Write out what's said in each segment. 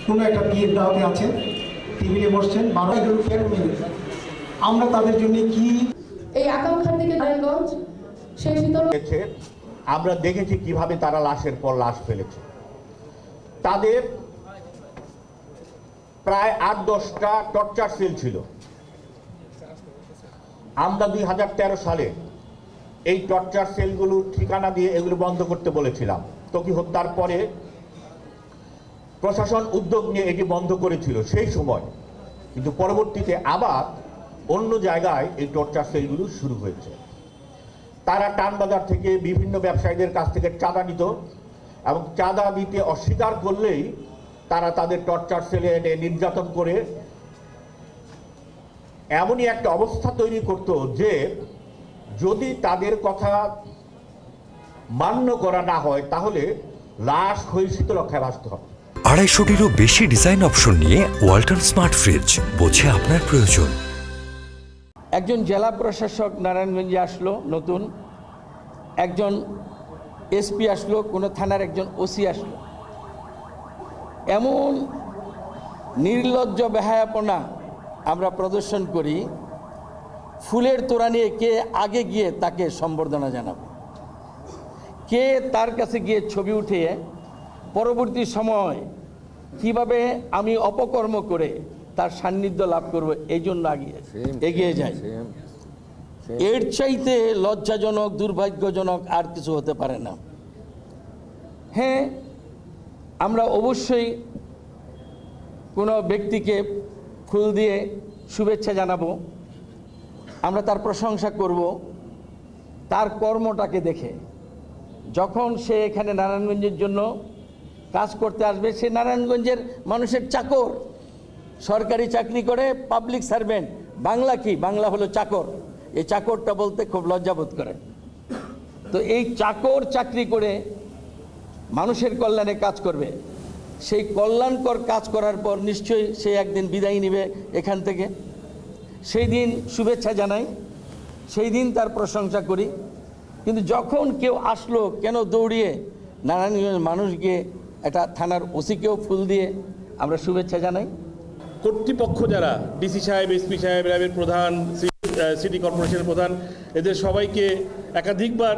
কোনো একটা বিয়ের দাওয়াতে আছেন, টেবিলে বসছেন, 12 গ্রুপের মেয়ে, আমরা তাদের জন্য কি এই আকাঙ্ক্ষার দিকে নারায়ণগঞ্জ সেই শীতল আমরা দেখেছি কিভাবে তারা লাশের পর লাশ ফেলেছে। তাদের প্রায় 8-10টা টর্চার সেল ছিল। আমরা 2013 সালে এই টর্চার সেলগুলোর ঠিকানা দিয়ে এগুলো বন্ধ করতে বলেছিলাম। ত্বকী হত্যার পরে প্রশাসন উদ্যোগ নিয়ে এটি বন্ধ করেছিল সেই সময়, কিন্তু পরবর্তীতে আবার অন্য জায়গায় এই টর্চার সেলগুলো শুরু হয়েছে। তারা টানবাজার থেকে বিভিন্ন ব্যবসায়ীদের কাছ থেকে চাঁদা নিত এবং চাঁদা দিতে অস্বীকার করলেই তারা তাদের টর্চার সেলে এনে নির্যাতন করে এমনই একটা অবস্থা তৈরি করত যে যদি তাদের কথা মান্য করা না হয় তাহলে লাশ হয়ে শীতলক্ষায় বাঁচতে হবে। 250-টিরও বেশি ডিজাইন অপশন নিয়ে ওয়ালটন স্মার্ট ফ্রিজ, বোঝে আপনার প্রয়োজন। একজন জেলা প্রশাসক নারায়ণগঞ্জে আসলো নতুন, একজন এসপি আসলো, কোনো থানার একজন ওসি আসলো। এমন নির্লজ্জ বেহায়াপনা আমরা প্রদর্শন করি, ফুলের তোড়া নিয়ে কে আগে গিয়ে তাকে সম্বর্ধনা জানাবে, কে তার কাছে গিয়ে ছবি উঠিয়ে পরবর্তী সময় কিভাবে আমি অপকর্ম করে তার সান্নিধ্য লাভ করব এই জন্য এগিয়ে যায়। এর চাইতে লজ্জাজনক, দুর্ভাগ্যজনক আর কিছু হতে পারে না। হ্যাঁ, আমরা অবশ্যই কোনো ব্যক্তিকে ফুল দিয়ে শুভেচ্ছা জানাবো, আমরা তার প্রশংসা করব তার কর্মটাকে দেখে। যখন সে এখানে নারায়ণগঞ্জের জন্য কাজ করতে আসবে, সে নারায়ণগঞ্জের মানুষের চাকর, সরকারি চাকরি করে, পাবলিক সার্ভেন্ট। বাংলা কি? বাংলা হলো চাকর। এই চাকরটা বলতে খুব লজ্জাবোধ করে। তো এই চাকর চাকরি করে মানুষের কল্যাণে কাজ করবে, সেই কল্যাণকর কাজ করার পর নিশ্চয়ই সে একদিন বিদায় নেবে এখান থেকে। সেই দিন শুভেচ্ছা জানাই, সেই দিন তার প্রশংসা করি। কিন্তু যখন কেউ আসলো, কেন দৌড়িয়ে নারায়ণগঞ্জের মানুষ গিয়ে একটা থানার ওসিকেও ফুল দিয়ে আমরা শুভেচ্ছা জানাই। কর্তৃপক্ষ যারা, ডিসি সাহেব, এসপি সাহেব, র্যাবের প্রধান, সিটি কর্পোরেশনের প্রধান, এদের সবাইকে একাধিকবার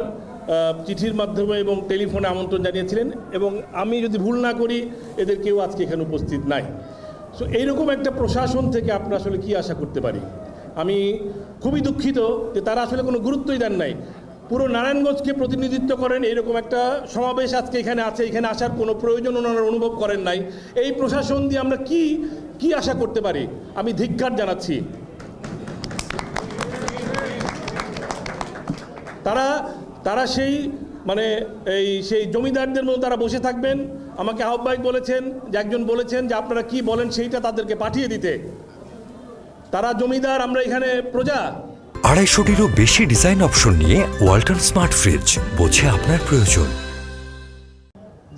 চিঠির মাধ্যমে এবং টেলিফোনে আমন্ত্রণ জানিয়েছিলেন, এবং আমি যদি ভুল না করি এদের কেউ আজকে এখানে উপস্থিত নাই। সো এইরকম একটা প্রশাসন থেকে আপনারা আসলে কী আশা করতে পারি? আমি খুবই দুঃখিত যে তারা আসলে কোনো গুরুত্বই দেন নাই। পুরো নারায়ণগঞ্জকে প্রতিনিধিত্ব করেন এরকম একটা সমাবেশ আজকে এখানে আছে, এখানে আসার কোনো প্রয়োজন ওনারা অনুভব করেন নাই। এই প্রশাসন দিয়ে আমরা কি আশা করতে পারি? আমি ধিক্কার জানাচ্ছি। তারা সেই সেই জমিদারদের মতো তারা বসে থাকবেন। আমাকে আহ্বায়ক বলেছেন যে একজন বলেছেন যে আপনারা কি বলেন সেইটা তাদেরকে পাঠিয়ে দিতে। তারা জমিদার, আমরা এখানে প্রজা। 250-টিরও বেশি ডিজাইন অপশন নিয়ে ওয়ালটন স্মার্ট ফ্রিজ, বোঝে আপনার প্রয়োজন।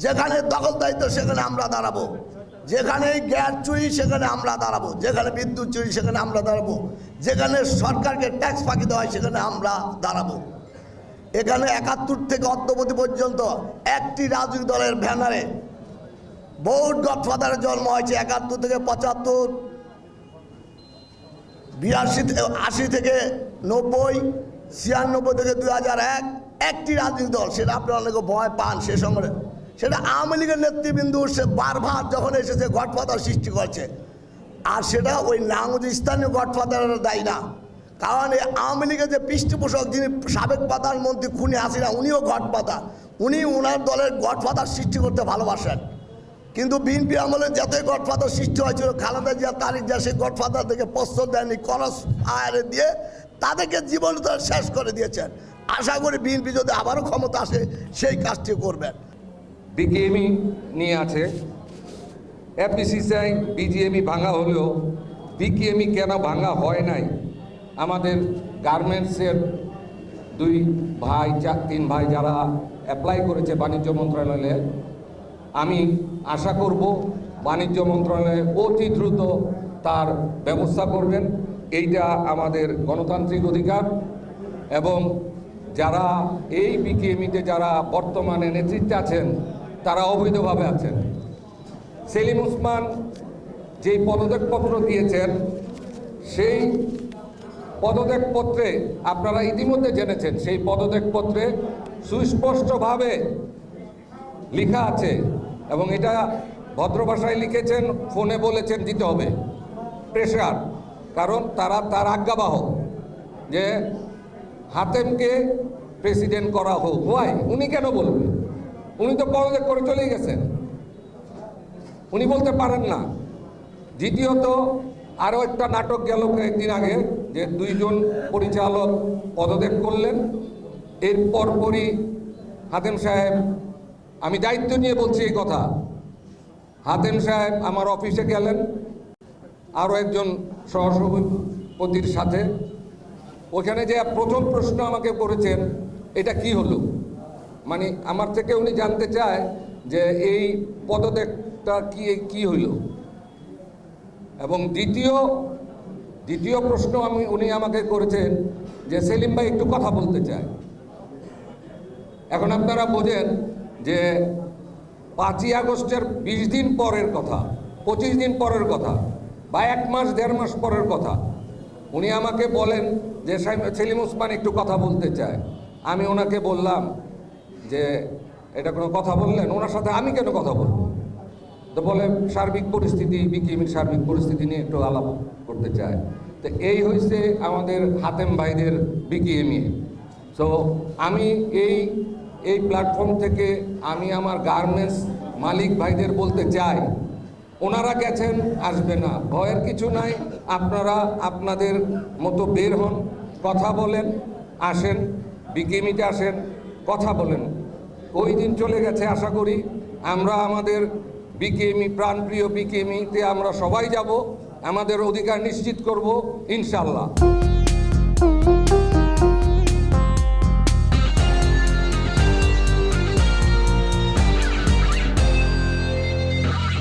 যেখানে দখলদারিত্ব সেখানে আমরা দাঁড়াবো, যেখানে গ্যাস চুরি সেখানে আমরা দাঁড়াবো, যেখানে বিদ্যুৎ চুরি সেখানে আমরা দাঁড়াবো, যেখানে সরকারকে ট্যাক্স ফাঁকি দেওয়া হয় সেখানে আমরা দাঁড়াবো। এখানে 71 থেকে অদ্যবধি পর্যন্ত একটি রাজনৈতিক দলের ব্যানারে বহুত গডফাদারের জন্ম হয়েছে। 71 থেকে 75, 82, 80 থেকে 90, 96 থেকে 2001 একটি রাজনৈতিক দল, সেটা আপনারা অনেকে ভয় পান। সে সঙ্গে সেটা আওয়ামী লীগের নেতৃবৃন্দ সে বারবার যখন এসেছে গডফাদার সৃষ্টি করছে, আর সেটা ওই নাঙ্গজ স্থানীয় গডফাদারের দায়ী না। কারণ এই আওয়ামী লীগের যে পৃষ্ঠপোষক, যিনি সাবেক প্রধানমন্ত্রী খুনি হাসিনা, উনিও গডফাদার। উনি ওনার দলের গডফাদার সৃষ্টি করতে ভালোবাসেন। কিন্তু বিএনপি আমলে যতই গডফাদার সৃষ্টি হয়েছিল, খালেদা জিয়া, তারিক জিয়া সেই গডফাদারদেরকে প্রস্তুত দেননি, ক্রস ফায়ারে দিয়ে তাদেরকে জীবন শেষ করে দিয়েছেন। আশা করি বিএনপি যদি আবারও ক্ষমতা আসে সেই কাজটি করবেন। বিকেএমই নিয়ে আছে, এফবিসিসিআই, বিজিএমই ভাঙা হলেও বিকেএমই কেন ভাঙা হয় নাই? আমাদের গার্মেন্টসের 3 ভাই যারা অ্যাপ্লাই করেছে বাণিজ্য মন্ত্রণালয়ে, আমি আশা করব বাণিজ্য মন্ত্রণালয় অতি দ্রুত তার ব্যবস্থা করবেন। এইটা আমাদের গণতান্ত্রিক অধিকার। এবং যারা এই বিকেএমইতে যারা বর্তমানে নেতৃত্বে আছেন তারা অবৈধভাবে আছেন। সেলিম ওসমান যেই পদত্যাগপত্র দিয়েছেন সেই পদত্যাগপত্রে আপনারা ইতিমধ্যে জেনেছেন, সেই পদত্যাগপত্রে সুস্পষ্টভাবে লেখা আছে এবং এটা ভদ্র ভাষায় লিখেছেন, ফোনে বলেছেন দিতে হবে প্রেশার, কারণ তারা তার আজ্ঞাবাহক যে হাতেমকে প্রেসিডেন্ট করা হোক। ওয়াই? উনি কেন বলবেন? উনি তো পদত্যাগ করে চলেই গেছেন, উনি বলতে পারেন না। দ্বিতীয়ত আরও একটা নাটক গেল কয়েকদিন আগে যে 2 জন পরিচালক পদত্যাগ করলেন, এর পরপরই হাতেম সাহেব, আমি দায়িত্ব নিয়ে বলছি এই কথা, হাতেম সাহেব আমার অফিসে গেলেন আরও একজন সহসভাপতির সাথে। ওখানে যে প্রথম প্রশ্ন আমাকে করেছেন, এটা কি হলো, মানে আমার থেকে উনি জানতে চায় যে এই পদত্যাগটা কি হইল। এবং দ্বিতীয় প্রশ্ন উনি আমাকে করেছেন যে সেলিম ভাই একটু কথা বলতে চায়। এখন আপনারা বোঝেন যে 5ই আগস্টের 20 দিন পরের কথা, 25 দিন পরের কথা, বা 1 মাস 1.5 মাস পরের কথা, উনি আমাকে বলেন যে সেলিম ওসমান একটু কথা বলতে চায়। আমি ওনাকে বললাম যে এটা কোনো কথা বললেন, ওনার সাথে আমি কেন কথা বলবো? তো বলে সার্বিক পরিস্থিতি, বিকেএমইর সার্বিক পরিস্থিতি নিয়ে একটু আলাপ করতে চায়। তো এই হয়েছে আমাদের হাতেম ভাইদের বিকেএমই। সো আমি এই প্ল্যাটফর্ম থেকে আমি আমার গার্মেন্টস মালিক ভাইদের বলতে চাই, ওনারা গেছেন, আসবে না, ভয়ের কিছু নাই। আপনারা আপনাদের মতো বের হন, কথা বলেন, আসেন, বিকেএমইতে আসেন, কথা বলেন। ওই দিন চলে গেছে, আশা করি আমরা আমাদের বিকেএমই, প্রাণপ্রিয় বিকেএমইতে আমরা সবাই যাব, আমাদের অধিকার নিশ্চিত করব ইনশাল্লাহ।